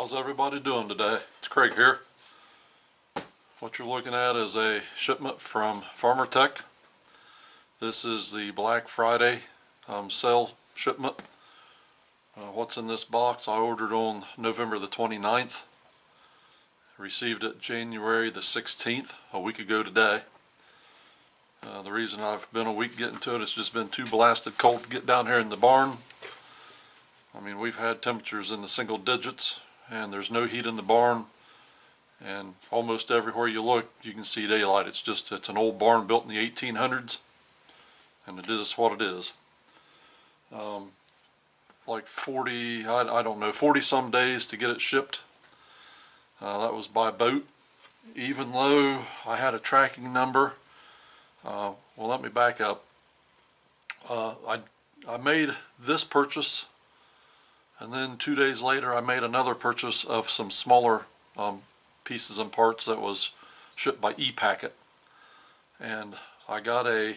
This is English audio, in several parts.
How's everybody doing today? It's Craig here. What you're looking at is a shipment from Farmer Tech. This is the Black Friday sale shipment. What's in this box? I ordered on November the 29th. Received it January the 16th, a week ago today. The reason I've been a week getting to it, it's just been too blasted cold to get down here in the barn. I mean, we've had temperatures in the single digits and there's no heat in the barn, and almost everywhere you look you can see daylight. It's an old barn built in the 1800s, and it is what it is. Like 40, I don't know, 40 some days to get it shipped. That was by boat, even though I had a tracking number. Well, let me back up. I made this purchase, and then 2 days later I made another purchase of some smaller pieces and parts that was shipped by e-packet, and I got a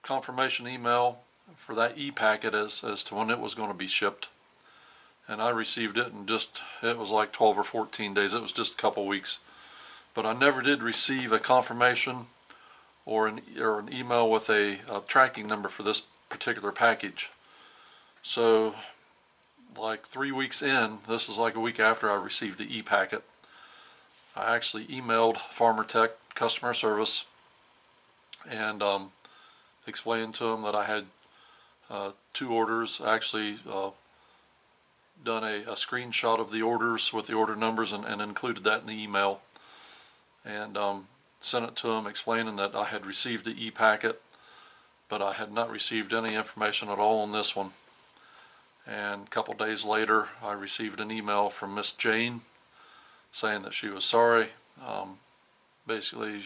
confirmation email for that e-packet as to when it was going to be shipped, and I received it in it was like 12 or 14 days. It was just a couple weeks, but I never did receive a confirmation or an email with a tracking number for this particular package. So like 3 weeks in, this is like a week after I received the e-packet, I actually emailed Farmer Tech customer service and explained to them that I had two orders. I actually done a screenshot of the orders with the order numbers and included that in the email, and sent it to them explaining that I had received the e-packet, but I had not received any information at all on this one. And a couple days later I received an email from Miss Jane saying that she was sorry. Basically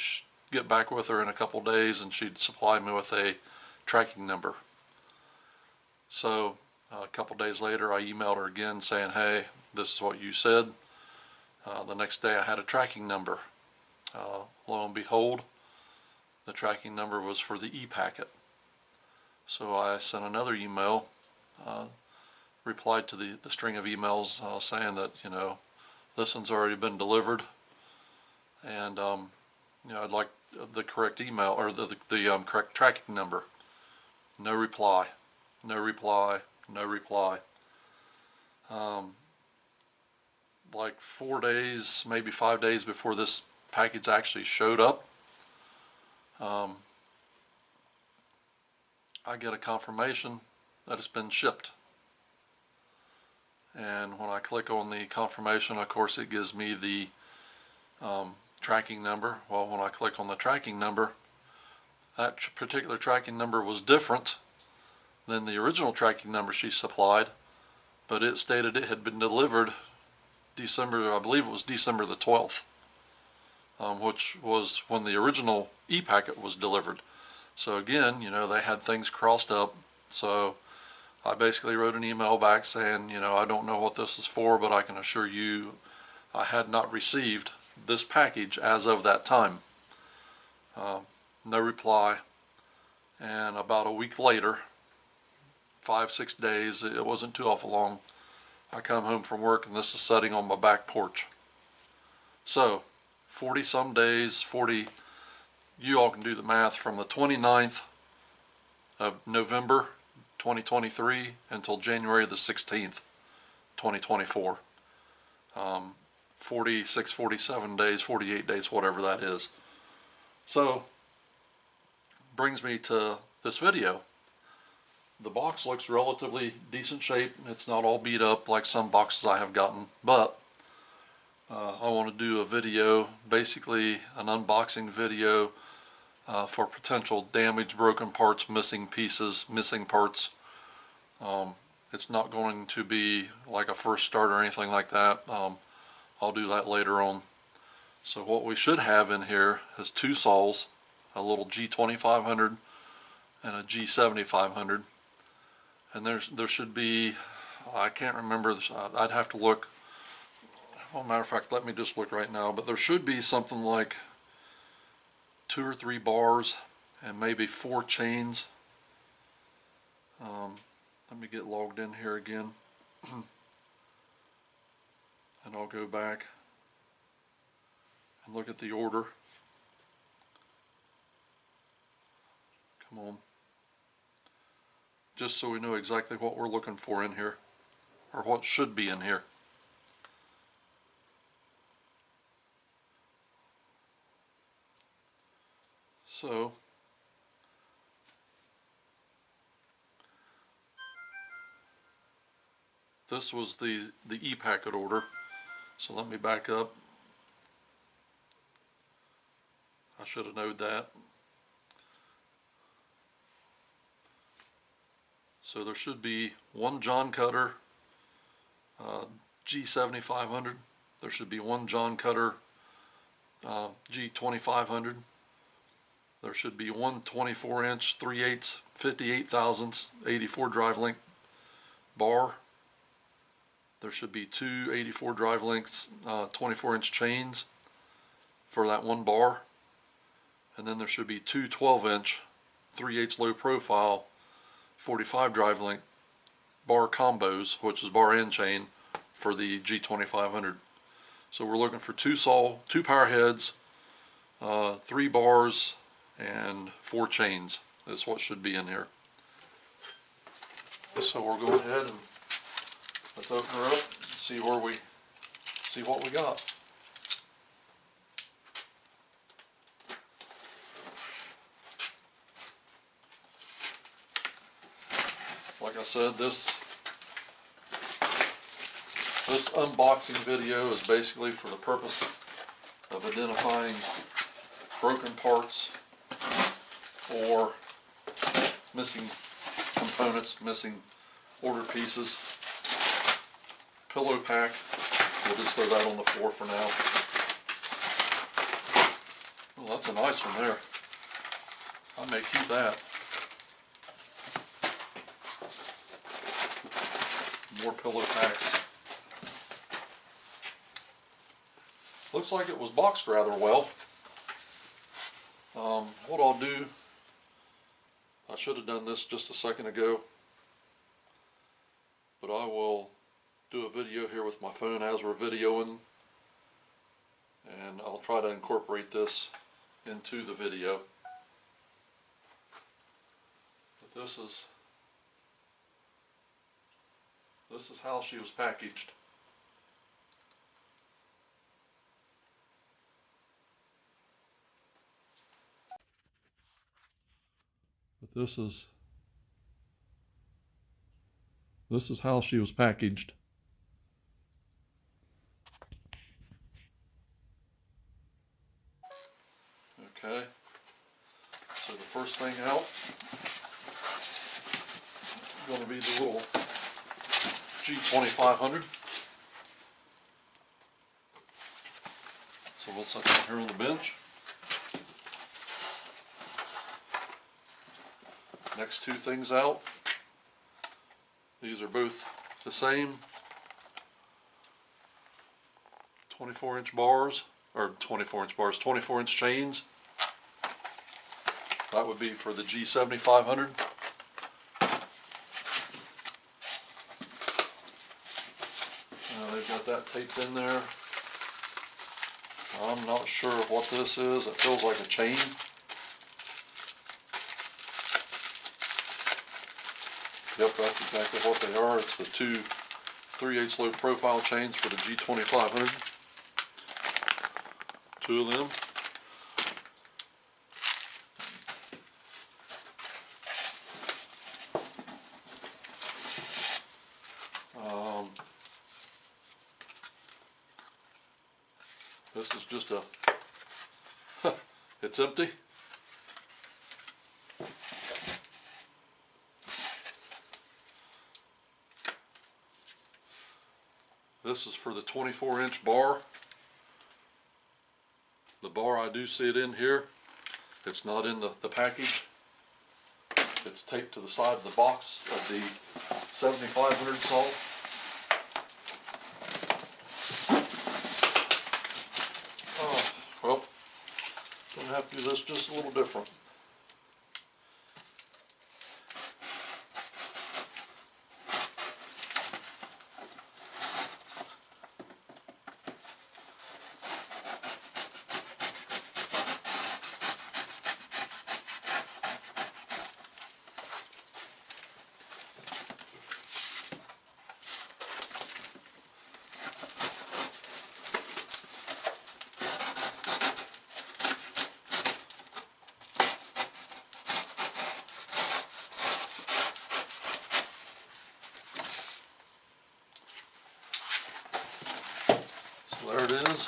get back with her in a couple days and she'd supply me with a tracking number. So a couple days later I emailed her again saying, hey, this is what you said. The next day I had a tracking number. Lo and behold, the tracking number was for the e-packet. So I sent another email, replied to the string of emails saying that, you know, this one's already been delivered, and you know, I'd like the correct email or the correct tracking number. No reply, no reply, no reply. Like 4 days, maybe 5 days before this package actually showed up, I get a confirmation that it's been shipped. And when I click on the confirmation, of course it gives me the tracking number. Well, when I click on the tracking number, that particular tracking number was different than the original tracking number she supplied, but it stated it had been delivered December, I believe it was December the 12th, which was when the original e-packet was delivered. So again, you know, they had things crossed up. So I basically wrote an email back saying, you know, I don't know what this is for, but I can assure you I had not received this package as of that time. No reply. And about a week later, 5-6 days, it wasn't too awful long, I come home from work and this is sitting on my back porch. So 40 some days, you all can do the math, from the 29th of November 2023 until January the 16th 2024. 46, 47 days, 48 days, whatever that is. So brings me to this video. The box looks relatively decent shape. It's not all beat up like some boxes I have gotten, but I want to do a video, basically an unboxing video for potential damage, broken parts, missing pieces, missing parts. It's not going to be like a first start or anything like that. I'll do that later on. So what we should have in here is two saws, a little G2500 and a G7500, and there should be, I can't remember, I'd have to look. Well, matter of fact, let me just look right now, but there should be something like 2 or 3 bars and maybe 4 chains. Let me get logged in here again. and I'll go back and look at the order. Come on. Just so we know exactly what we're looking for in here, or what should be in here. So this was the e-packet order. So let me back up. I should have known that. So there should be one Joncutter G7500. There should be one Joncutter G2500. There should be one 24-inch 3/8 58 thousandths 84 drive length bar. There should be two 84 drive lengths 24-inch chains for that one bar. And then there should be two 12-inch 3/8 low profile 45 drive length bar combos, which is bar and chain, for the G2500. So we're looking for two power heads, 3 bars, and 4 chains. That's what should be in here. So we'll go ahead and let's open her up and see what we got. Like I said, this unboxing video is basically for the purpose of identifying broken parts or missing components, missing order pieces. Pillow pack, we'll just throw that on the floor for now. Well, that's a nice one there. I may keep that. More pillow packs. Looks like it was boxed rather well. What I'll do, I should have done this just a second ago, but I will do a video here with my phone as we're videoing, and I'll try to incorporate this into the video. But this is how she was packaged. But this is how she was packaged. Okay. So the first thing out is going to be the little G2500. So we'll set that here on the bench. Next two things out. These are both the same 24-inch bars, or 24-inch chains. That would be for the G7500. They've got that taped in there. I'm not sure what this is. It feels like a chain. Yep, that's exactly what they are. It's the two 3/8 low profile chains for the G2500. Two of them. This is just it's empty. This is for the 24-inch bar. The bar, I do see it in here. It's not in the package. It's taped to the side of the box of the 7500 salt. Well, going to have to do this just a little different. is.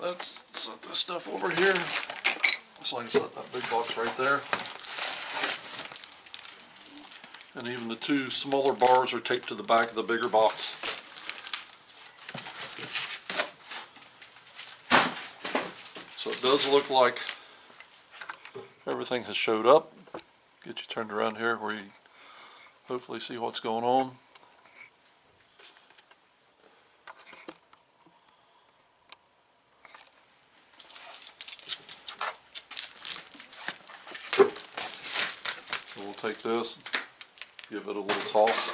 Let's set this stuff over here so I can set that big box right there. And even the two smaller bars are taped to the back of the bigger box. So it does look like everything has showed up. Get you turned around here where you hopefully see what's going on. So we'll take this, give it a little toss.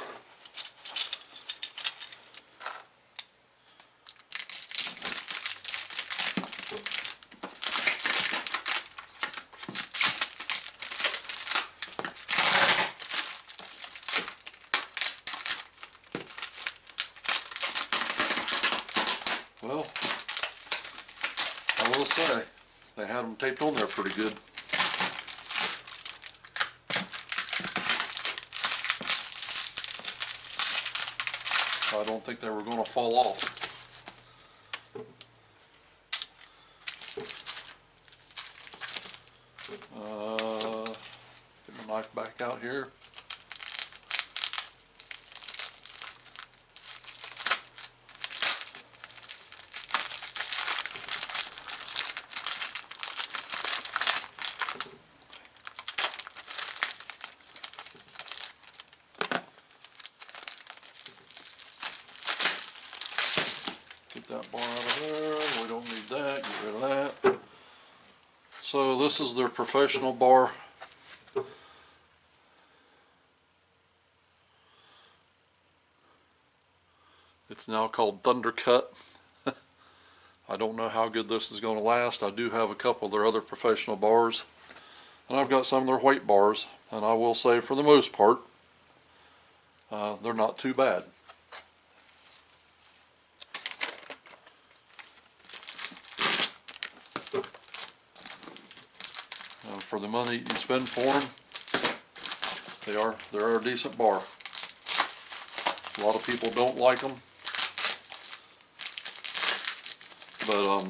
Well, I will say, they had them taped on there pretty good. I don't think they were going to fall off. Get my knife back out here. Get that bar out of there. We don't need that. Get rid of that. So this is their professional bar. It's now called Thundercut. I don't know how good this is going to last. I do have a couple of their other professional bars, and I've got some of their white bars, and I will say for the most part they're not too bad. For the money you spend for them, they're a decent bar. A lot of people don't like them, but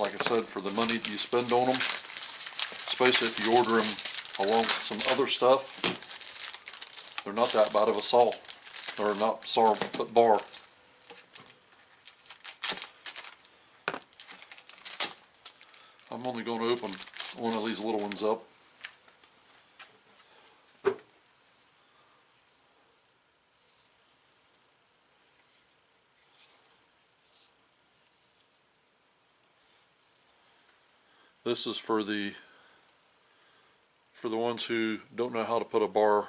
like I said, for the money you spend on them, especially if you order them along with some other stuff, they're not that bad of a saw, or not saw, but bar. I'm only going to open one of these little ones up. This is for the ones who don't know how to put a bar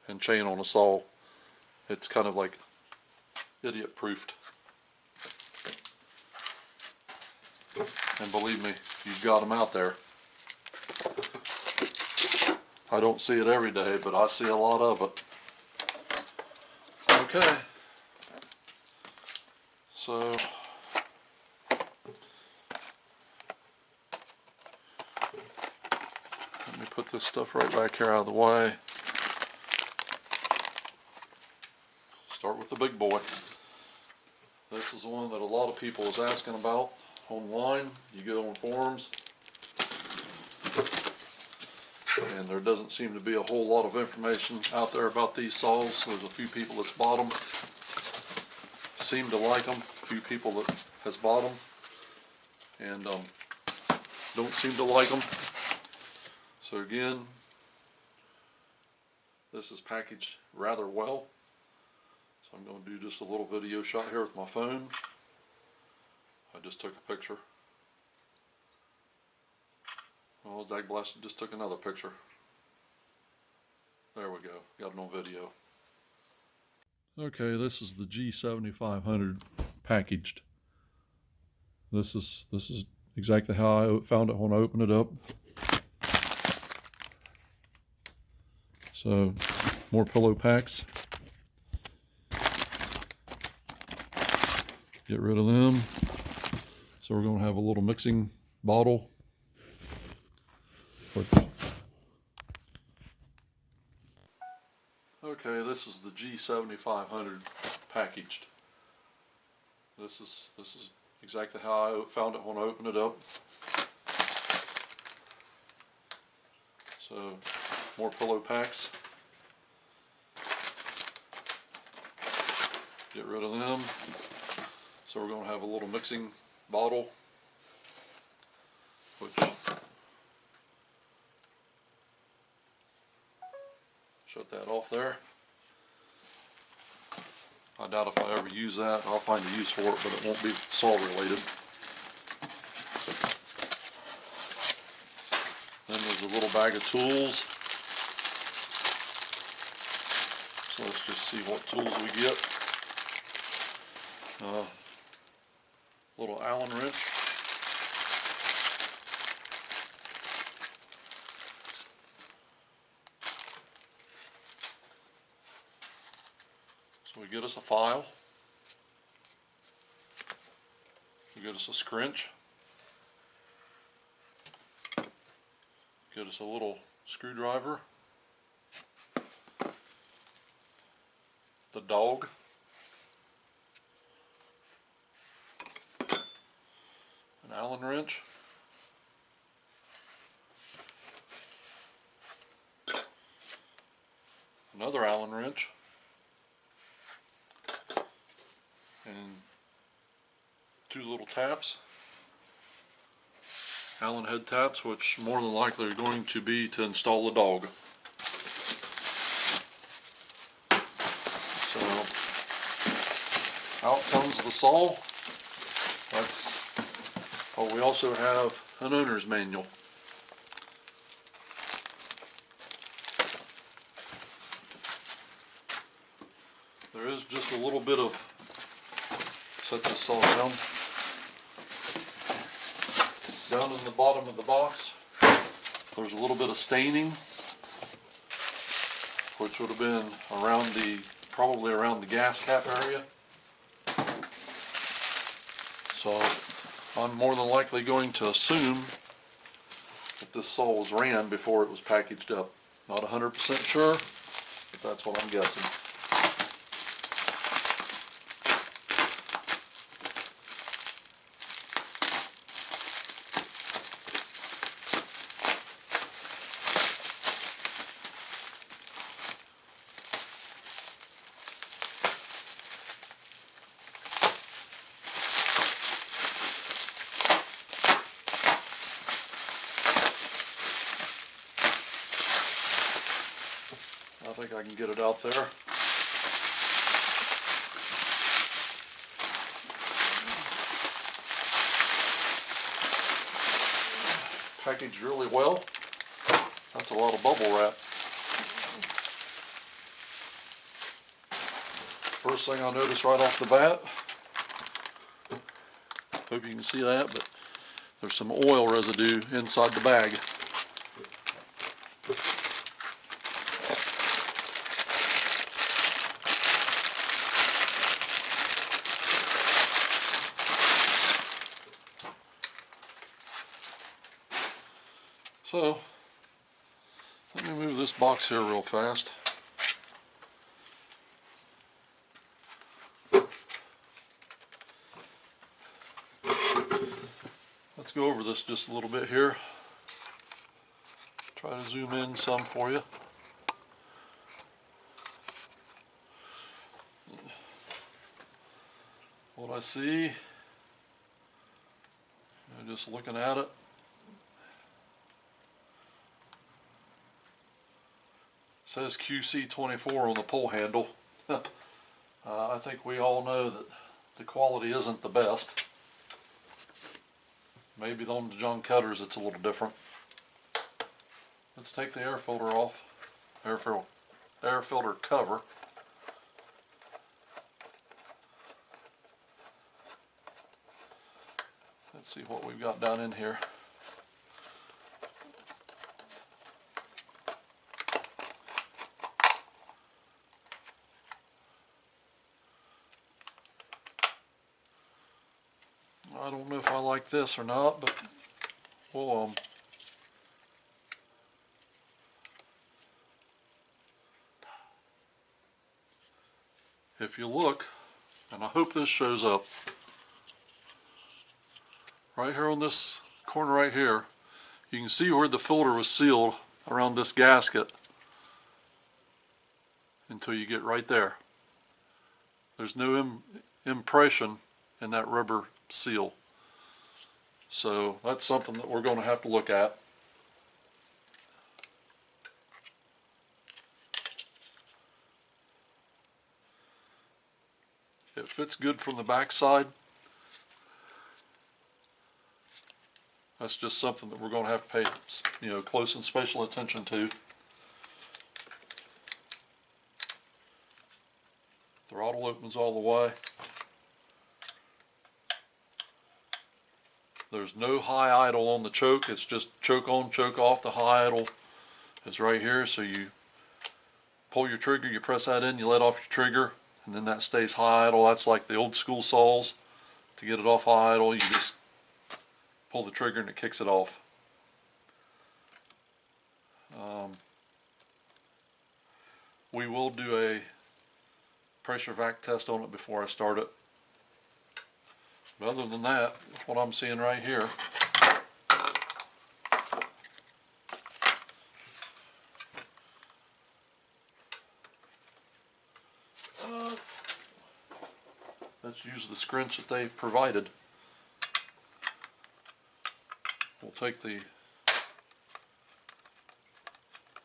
and chain on a saw. It's kind of like idiot proofed. And believe me, you've got them out there. I don't see it every day, but I see a lot of it. Okay. So let me put this stuff right back here out of the way. Start with the big boy. This is the one that a lot of people is asking about online. You go on forums, and there doesn't seem to be a whole lot of information out there about these saws. There's a few people that's bought them, seem to like them. A few people that has bought them and don't seem to like them. So again, this is packaged rather well. So I'm going to do just a little video shot here with my phone. I just took a picture. Oh, dagblasted, just took another picture. There we go, got it on video. Okay, this is the G7500 packaged. This is exactly how I found it when I opened it up. So, more pillow packs. Get rid of them. So we're going to have a little mixing bottle. Okay, this is the G7500 packaged. This is exactly how I found it when I opened it up. So, more pillow packs. Get rid of them. So we're going to have a little mixing bottle, which shut that off there. I doubt if I ever use that. I'll find a use for it, but it won't be saw related. Then there's a little bag of tools. So let's just see what tools we get. Little Allen wrench. So we get us a file. We get us a scrunch. Get us a little screwdriver. The dog. An Allen wrench. Another Allen wrench. And two little taps. Allen head taps, which more than likely are going to be to install the dog. So out comes the saw. Oh, we also have an owner's manual. There is just a little bit of, set this saw down in the bottom of the box. There's a little bit of staining, which would have been around probably around the gas cap area. So I'm more than likely going to assume that this saw was ran before it was packaged up. Not 100% sure, but that's what I'm guessing. I think I can get it out there. Packaged really well. That's a lot of bubble wrap. First thing I noticed right off the bat, hope you can see that, but there's some oil residue inside the bag. So, let me move this box here real fast. Let's go over this just a little bit here. Try to zoom in some for you. What I see, just looking at it, says QC24 on the pull handle. I think we all know that the quality isn't the best. Maybe on the Joncutters it's a little different. Let's take the air filter off. Air filter cover. Let's see what we've got down in here. I don't know if I like this or not, but we'll if you look, and I hope this shows up, right here on this corner right here, you can see where the filter was sealed around this gasket until you get right there. There's no impression in that rubber seal. So that's something that we're going to have to look at. It fits good from the back side. That's just something that we're going to have to pay, close and special attention to. Throttle opens all the way. There's no high idle on the choke. It's just choke on, choke off. The high idle is right here. So you pull your trigger, you press that in, you let off your trigger, and then that stays high idle. That's like the old school saws. To get it off high idle, you just pull the trigger and it kicks it off. We will do a pressure vac test on it before I start it. But other than that, what I'm seeing right here, let's use the scrunch that they provided. We'll take the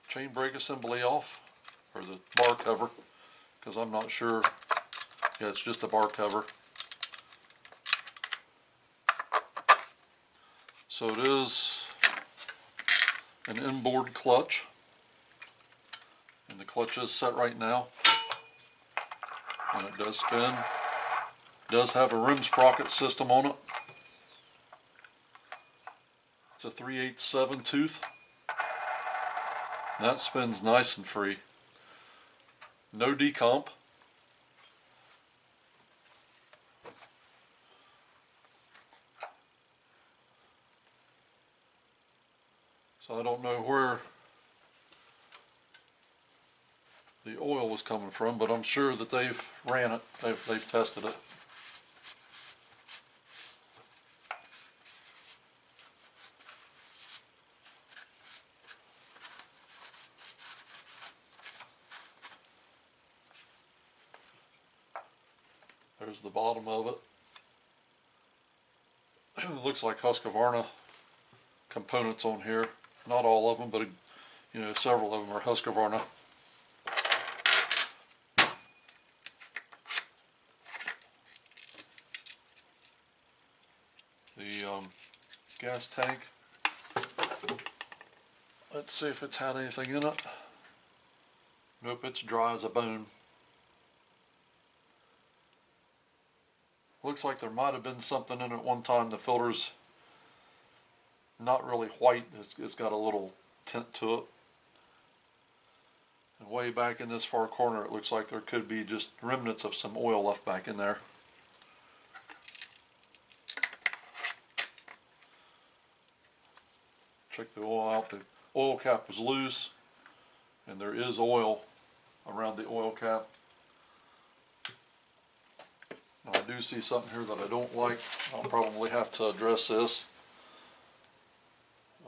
chain brake assembly off, or the bar cover, because I'm not sure. Yeah, it's just a bar cover. So it is an inboard clutch, and the clutch is set right now, and it does spin. It does have a rim sprocket system on it. It's a 3/8 tooth. That spins nice and free. No decomp. So I don't know where the oil was coming from, but I'm sure that they've ran it. They've tested it. There's the bottom of it. It looks like Husqvarna components on here. Not all of them, but several of them are Husqvarna. The gas tank. Let's see if it's had anything in it. Nope, it's dry as a bone. Looks like there might have been something in it one time. The filter's not really white. It's got a little tint to it. And way back in this far corner, it looks like there could be just remnants of some oil left back in there. Check the oil out. The oil cap was loose, and there is oil around the oil cap. Now, I do see something here that I don't like. I'll probably have to address this.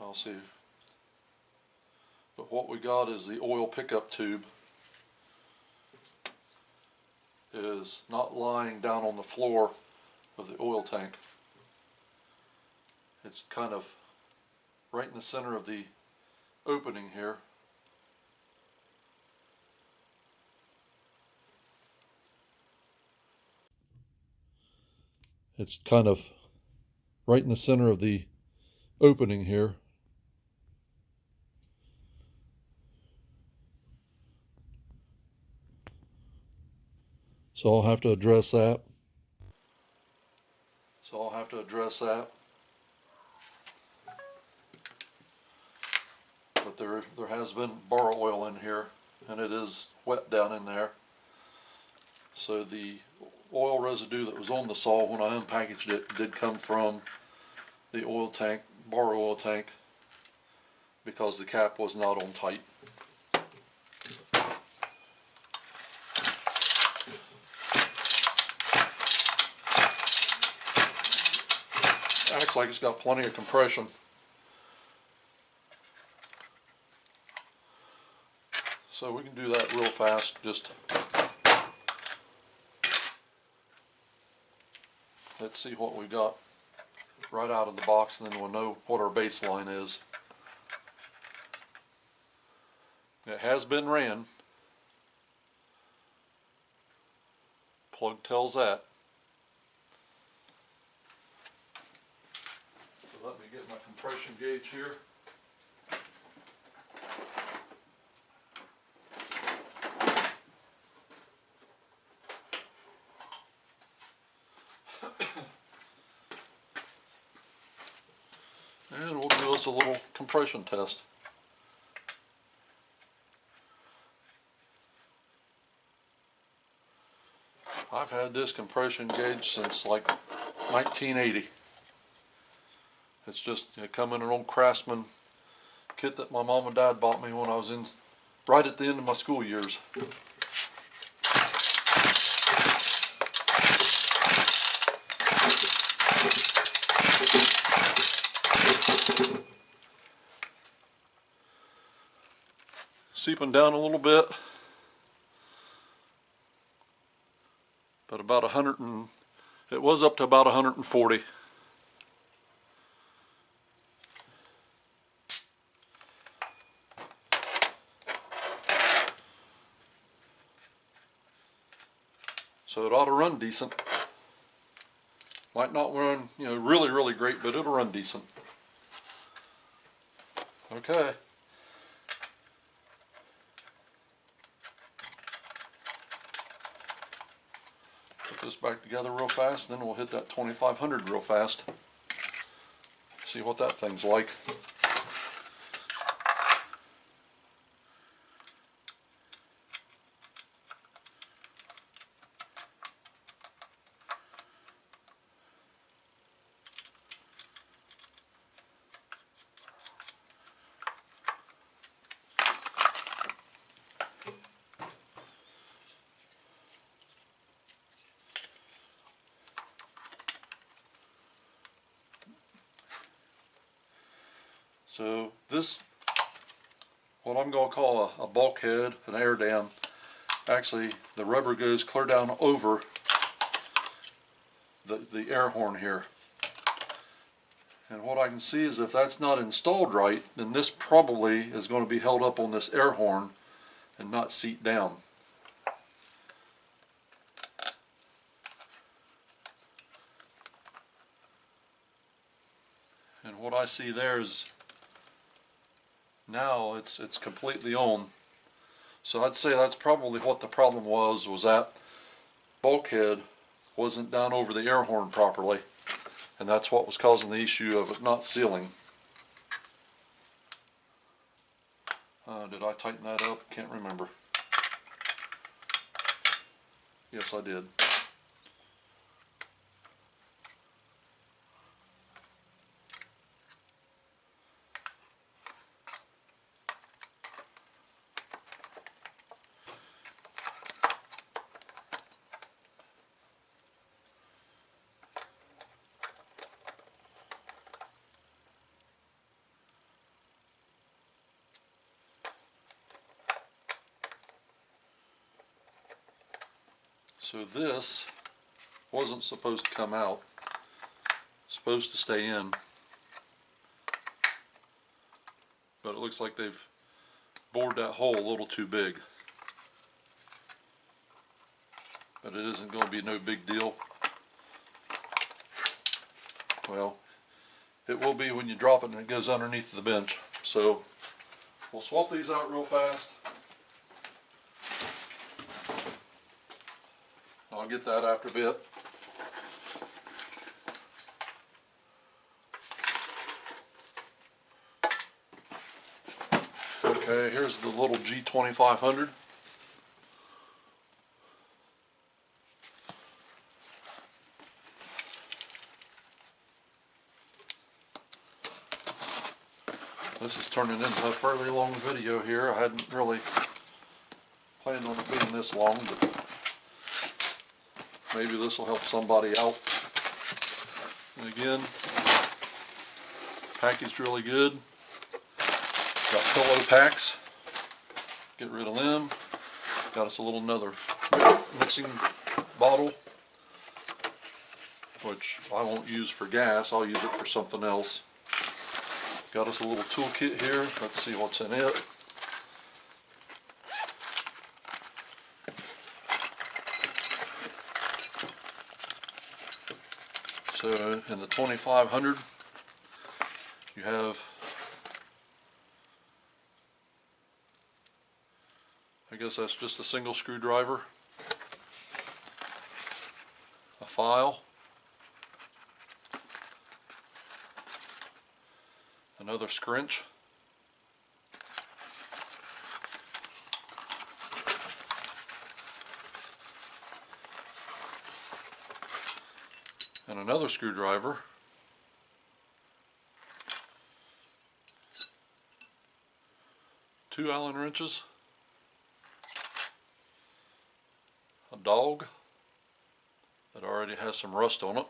I'll see. But what we got is the oil pickup tube is not lying down on the floor of the oil tank. It's kind of right in the center of the opening here. It's kind of right in the center of the opening here. So I'll have to address that. But there has been bar oil in here, and it is wet down in there. So the oil residue that was on the saw when I unpackaged it did come from the oil tank, bar oil tank, because the cap was not on tight. looks like it's got plenty of compression. So we can do that real fast. Just let's see what we got right out of the box, and then we'll know what our baseline is. It has been ran. Plug tells that. So let me get my compression gauge here. And we'll do us a little compression test. I've had this compression gauge since like 1980. It's just come in an old Craftsman kit that my mom and dad bought me when I was in right at the end of my school years. Seeping down a little bit, but about 100 and it was up to about 140. So it ought to run decent. Might not run, really great, but it'll run decent. Okay. Put this back together real fast, then we'll hit that 2500 real fast. See what that thing's like. So this, what I'm going to call a bulkhead, an air dam, actually the rubber goes clear down over the air horn here. And what I can see is if that's not installed right, then this probably is going to be held up on this air horn and not seat down. And what I see there is now it's completely on. So I'd say that's probably what the problem was that bulkhead wasn't down over the air horn properly, and that's what was causing the issue of it not sealing. Did I tighten that up? Can't remember. Yes, I did. So this wasn't supposed to come out, it's supposed to stay in, but it looks like they've bored that hole a little too big. But it isn't going to be no big deal. Well, it will be when you drop it and it goes underneath the bench. So we'll swap these out real fast. I'll get that after a bit. Okay, here's the little G2500. This is turning into a fairly long video here. I hadn't really planned on it being this long, but maybe this will help somebody out. And again, packaged really good. Got pillow packs. Get rid of them. Got us a little another mixing bottle, which I won't use for gas. I'll use it for something else. Got us a little toolkit here. Let's see what's in it. So in the 2500, you have, I guess that's just a single screwdriver, a file, another scrunch, and another screwdriver, two Allen wrenches, a dog that already has some rust on it,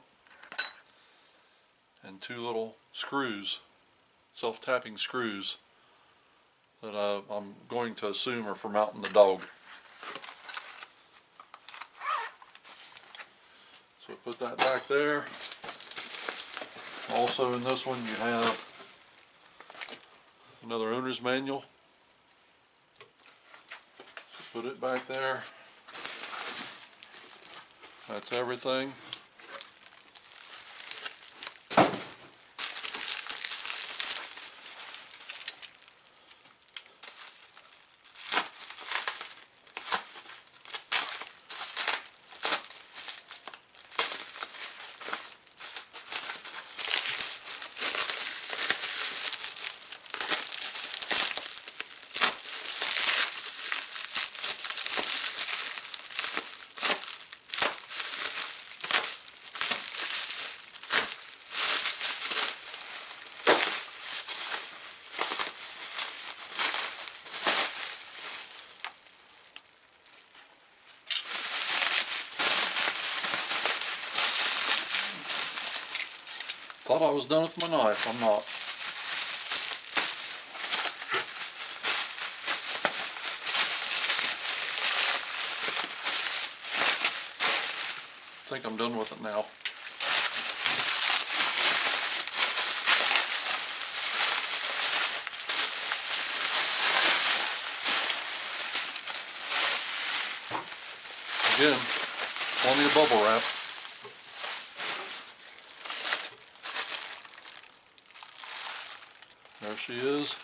and two little screws, self-tapping screws, that I'm going to assume are for mounting the dog. So put that back there. Also in this one you have another owner's manual. So put it back there. That's everything. Thought I was done with my knife. I'm not. I think I'm done with it now. Again, plenty of bubble wrap. There she is.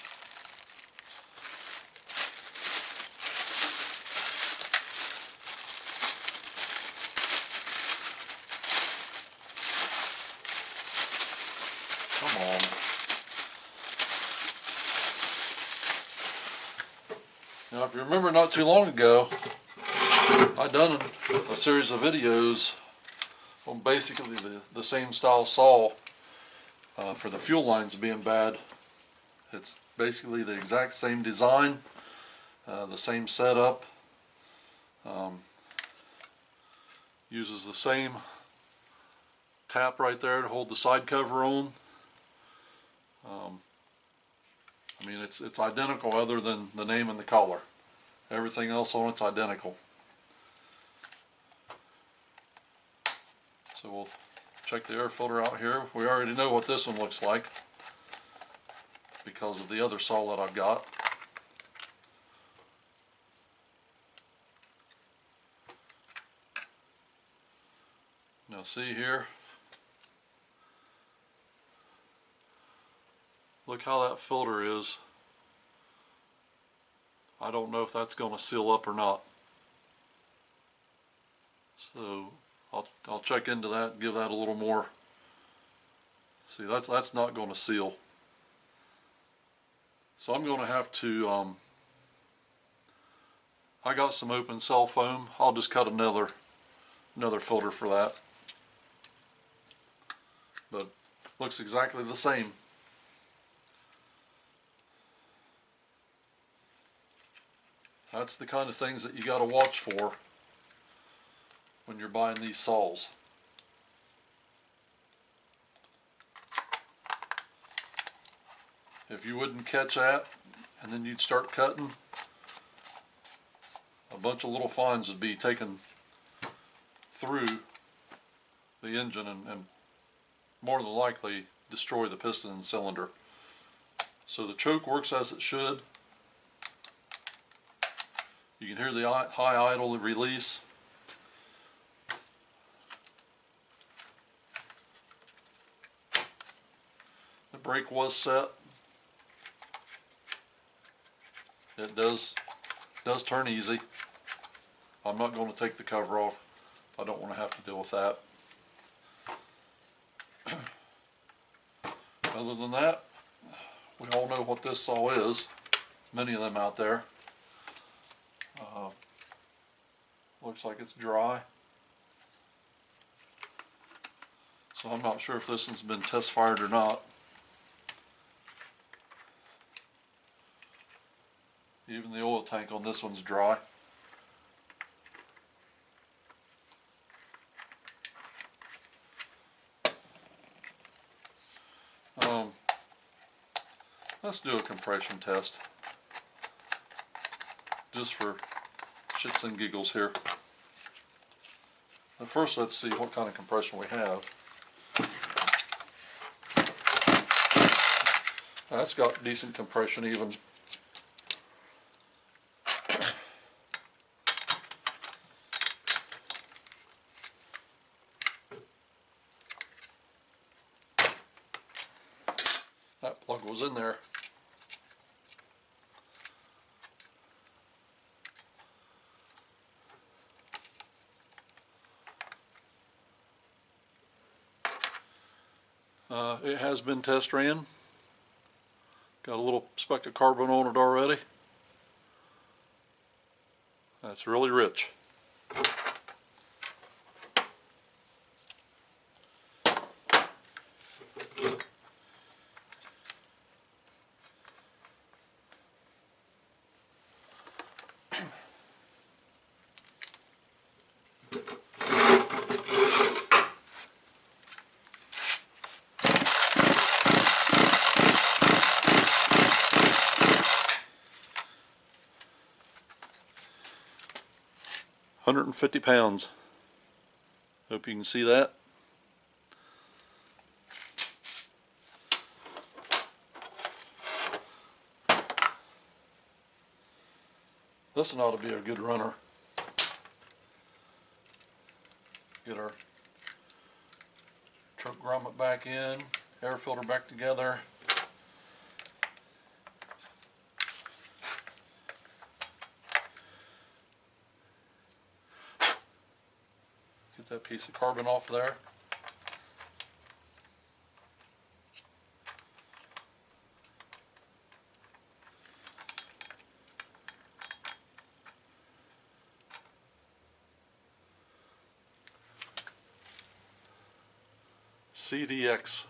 Come on. Now, if you remember not too long ago, I done a series of videos on basically the same style saw for the fuel lines being bad. It's basically the exact same design, the same setup, uses the same tap right there to hold the side cover on. I mean, it's identical other than the name and the color. Everything else on it's identical. So we'll check the air filter out here. We already know what this one looks like because of the other saw that I've got. Now see here, look how that filter is. I don't know if that's going to seal up or not. So I'll check into that and give that a little more. See, that's not going to seal. So I'm going to have to, I got some open cell foam. I'll just cut another filter for that. But looks exactly the same. That's the kind of things that you got to watch for when you're buying these saws. If you wouldn't catch that, and then you'd start cutting, a bunch of little fines would be taken through the engine and more than likely destroy the piston and cylinder. So the choke works as it should. You can hear the high idle release. The brake was set. It does turn easy. I'm not going to take the cover off. I don't want to have to deal with that. Other than that, we all know what this saw is. Many of them out there. Looks like it's dry. So I'm not sure if this one's been test fired or not. Even the oil tank on this one's dry. Let's do a compression test, just for shits and giggles here. But first, let's see what kind of compression we have. That's got decent compression even. That plug was in there. It has been test ran. Got a little speck of carbon on it already. That's really rich. £150. Hope you can see that. This one ought to be a good runner. Get our truck grommet back in, air filter back together. Get that piece of carbon off there. CDX.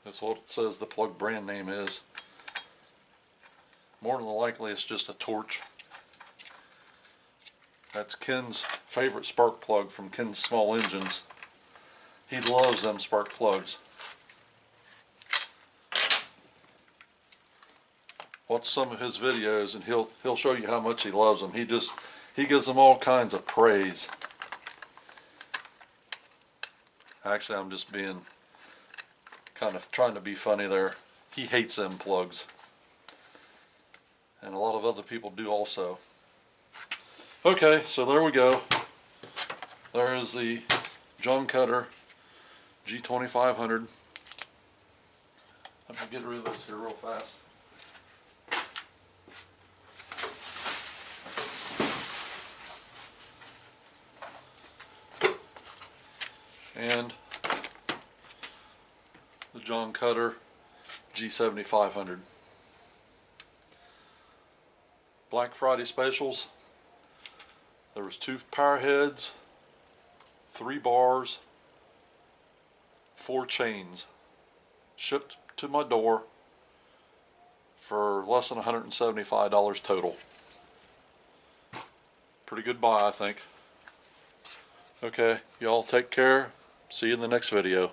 That's what it says the plug brand name is. More than likely it's just a torch. That's Ken's favorite spark plug from Ken's Small Engines. He loves them spark plugs. Watch some of his videos and he'll show you how much he loves them. He gives them all kinds of praise. Actually, I'm just being kind of trying to be funny there. He hates them plugs. And a lot of other people do also. Okay, so there we go. There is the Joncutter G2500. Let me get rid of this here real fast. And the Joncutter G7500. Black Friday specials. There was 2 power heads, 3 bars, 4 chains. Shipped to my door for less than $175 total. Pretty good buy, I think. Okay, y'all take care. See you in the next video.